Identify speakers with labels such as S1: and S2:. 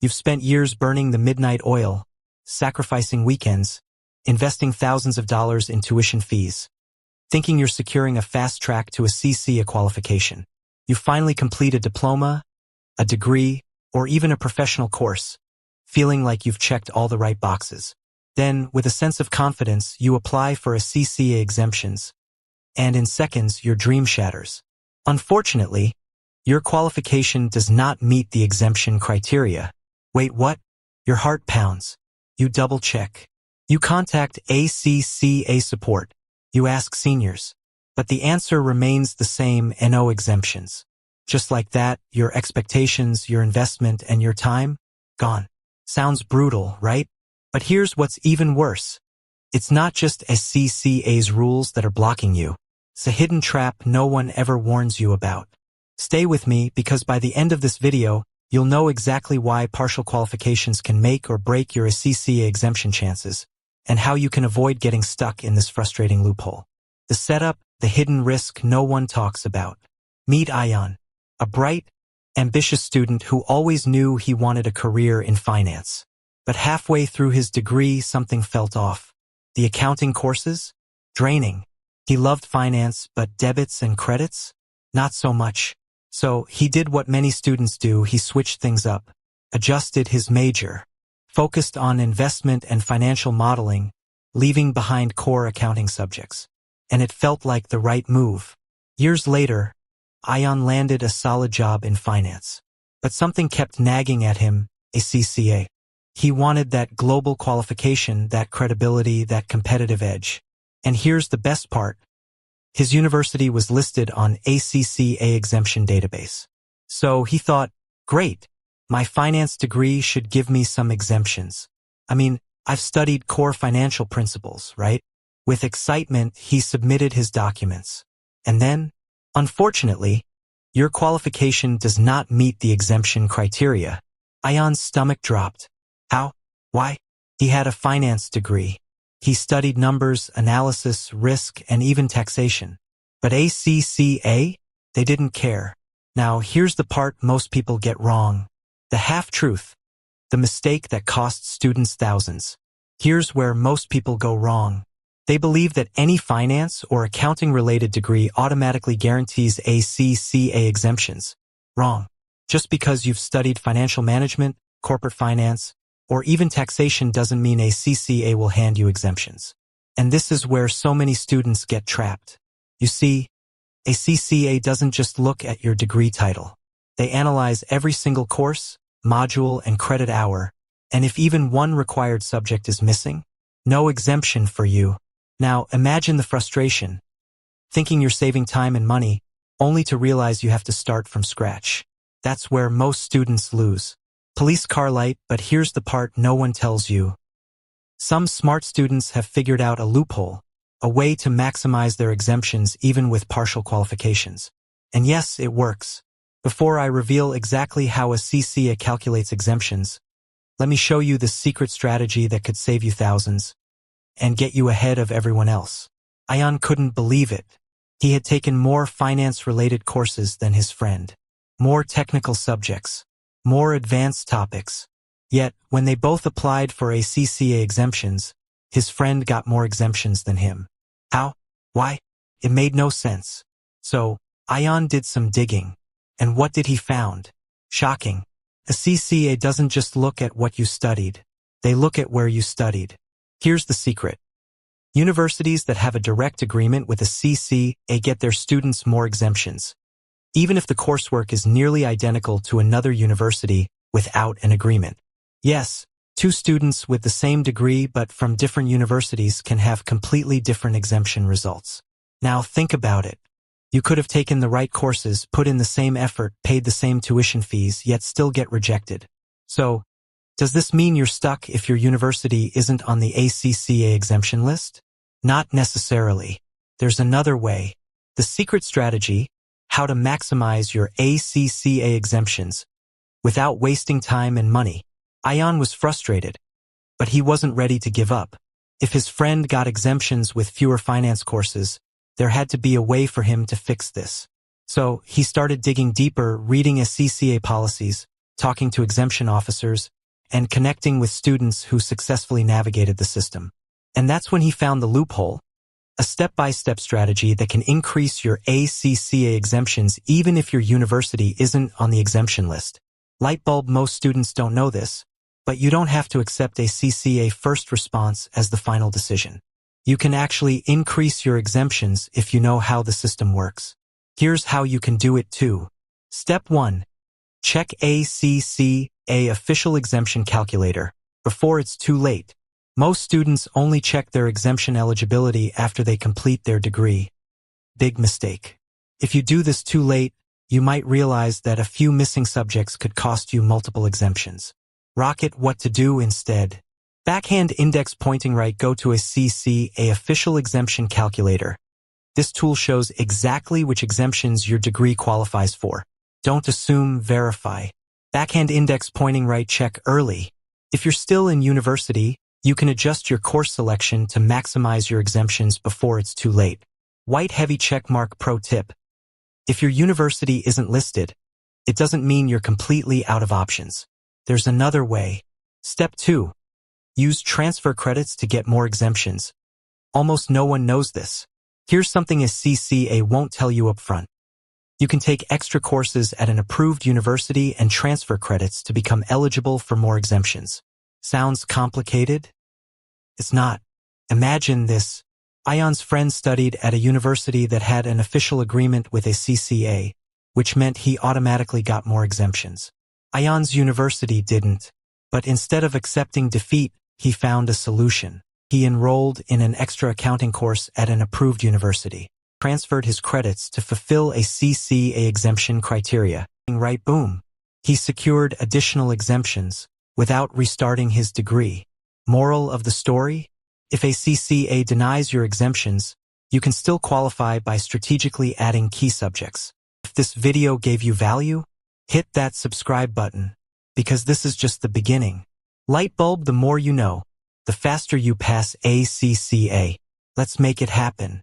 S1: You've spent years burning the midnight oil, sacrificing weekends, investing thousands of dollars in tuition fees, thinking you're securing a fast track to a ACCA qualification. You finally complete a diploma, a degree, or even a professional course, feeling like you've checked all the right boxes. Then, with a sense of confidence, you apply for ACCA exemptions, and in seconds, your dream shatters. Unfortunately, your qualification does not meet the exemption criteria. Wait, what? Your heart pounds. You double-check. You contact ACCA support. You ask seniors. But the answer remains the same: no exemptions. Just like that, your expectations, your investment, and your time? Gone. Sounds brutal, right? But here's what's even worse. It's not just ACCA's rules that are blocking you. It's a hidden trap no one ever warns you about. Stay with me, because by the end of this video, you'll know exactly why partial qualifications can make or break your ACCA exemption chances, and how you can avoid getting stuck in this frustrating loophole. The setup, the hidden risk no one talks about. Meet Ayan, a bright, ambitious student who always knew he wanted a career in finance. But halfway through his degree, something felt off. The accounting courses? Draining. He loved finance, but debits and credits? Not so much. So he did what many students do: he switched things up, adjusted his major, focused on investment and financial modeling, leaving behind core accounting subjects. And it felt like the right move. Years later, Ayan landed a solid job in finance. But something kept nagging at him: ACCA. He wanted that global qualification, that credibility, that competitive edge. And here's the best part. His university was listed on ACCA Exemption database. So he thought, great, my finance degree should give me some exemptions. I mean, I've studied core financial principles, right? With excitement, he submitted his documents. And then, unfortunately, your qualification does not meet the exemption criteria. Ayan's stomach dropped. How? Why? He had a finance degree. He studied numbers, analysis, risk, and even taxation. But ACCA? They didn't care. Now, here's the part most people get wrong. The half-truth. The mistake that costs students thousands. Here's where most people go wrong. They believe that any finance or accounting-related degree automatically guarantees ACCA exemptions. Wrong. Just because you've studied financial management, corporate finance, or even taxation doesn't mean ACCA will hand you exemptions. And this is where so many students get trapped. You see, ACCA doesn't just look at your degree title. They analyze every single course, module, and credit hour, and if even one required subject is missing, no exemption for you. Now, imagine the frustration, thinking you're saving time and money, only to realize you have to start from scratch. That's where most students lose. Police car light, but here's the part no one tells you. Some smart students have figured out a loophole, a way to maximize their exemptions even with partial qualifications. And yes, it works. Before I reveal exactly how ACCA calculates exemptions, let me show you the secret strategy that could save you thousands and get you ahead of everyone else. Ayan couldn't believe it. He had taken more finance-related courses than his friend, more technical subjects, more advanced topics. Yet, when they both applied for ACCA exemptions, his friend got more exemptions than him. How? Why? It made no sense. So, Ayan did some digging. And what did he found? Shocking. ACCA doesn't just look at what you studied. They look at where you studied. Here's the secret. Universities that have a direct agreement with ACCA get their students more exemptions, even if the coursework is nearly identical to another university without an agreement. Yes, two students with the same degree but from different universities can have completely different exemption results. Now think about it. You could have taken the right courses, put in the same effort, paid the same tuition fees, yet still get rejected. So, does this mean you're stuck if your university isn't on the ACCA exemption list? Not necessarily. There's another way. The secret strategy: how to maximize your ACCA exemptions without wasting time and money. Ayan was frustrated, but he wasn't ready to give up. If his friend got exemptions with fewer finance courses, there had to be a way for him to fix this. So he started digging deeper, reading ACCA policies, talking to exemption officers, and connecting with students who successfully navigated the system. And that's when he found the loophole, a step-by-step strategy that can increase your ACCA exemptions even if your university isn't on the exemption list. Lightbulb, most students don't know this, but you don't have to accept ACCA first response as the final decision. You can actually increase your exemptions if you know how the system works. Here's how you can do it too. Step 1. Check ACCA official exemption calculator before it's too late. Most students only check their exemption eligibility after they complete their degree. Big mistake. If you do this too late, you might realize that a few missing subjects could cost you multiple exemptions. Rocket what to do instead. Backhand index pointing right, go to ACCA official exemption calculator. This tool shows exactly which exemptions your degree qualifies for. Don't assume, verify. Backhand index pointing right, check early. If you're still in university, you can adjust your course selection to maximize your exemptions before it's too late. White heavy checkmark pro tip. If your university isn't listed, it doesn't mean you're completely out of options. There's another way. Step 2. Use transfer credits to get more exemptions. Almost no one knows this. Here's something ACCA won't tell you up front. You can take extra courses at an approved university and transfer credits to become eligible for more exemptions. Sounds complicated? It's not. Imagine this. Ion's friend studied at a university that had an official agreement with ACCA, which meant he automatically got more exemptions. Ion's university didn't, but instead of accepting defeat, he found a solution. He enrolled in an extra accounting course at an approved university, transferred his credits to fulfill ACCA exemption criteria. Right, boom. He secured additional exemptions without restarting his degree. Moral of the story? If ACCA denies your exemptions, you can still qualify by strategically adding key subjects. If this video gave you value, hit that subscribe button, because this is just the beginning. Lightbulb, the more you know, the faster you pass ACCA. Let's make it happen.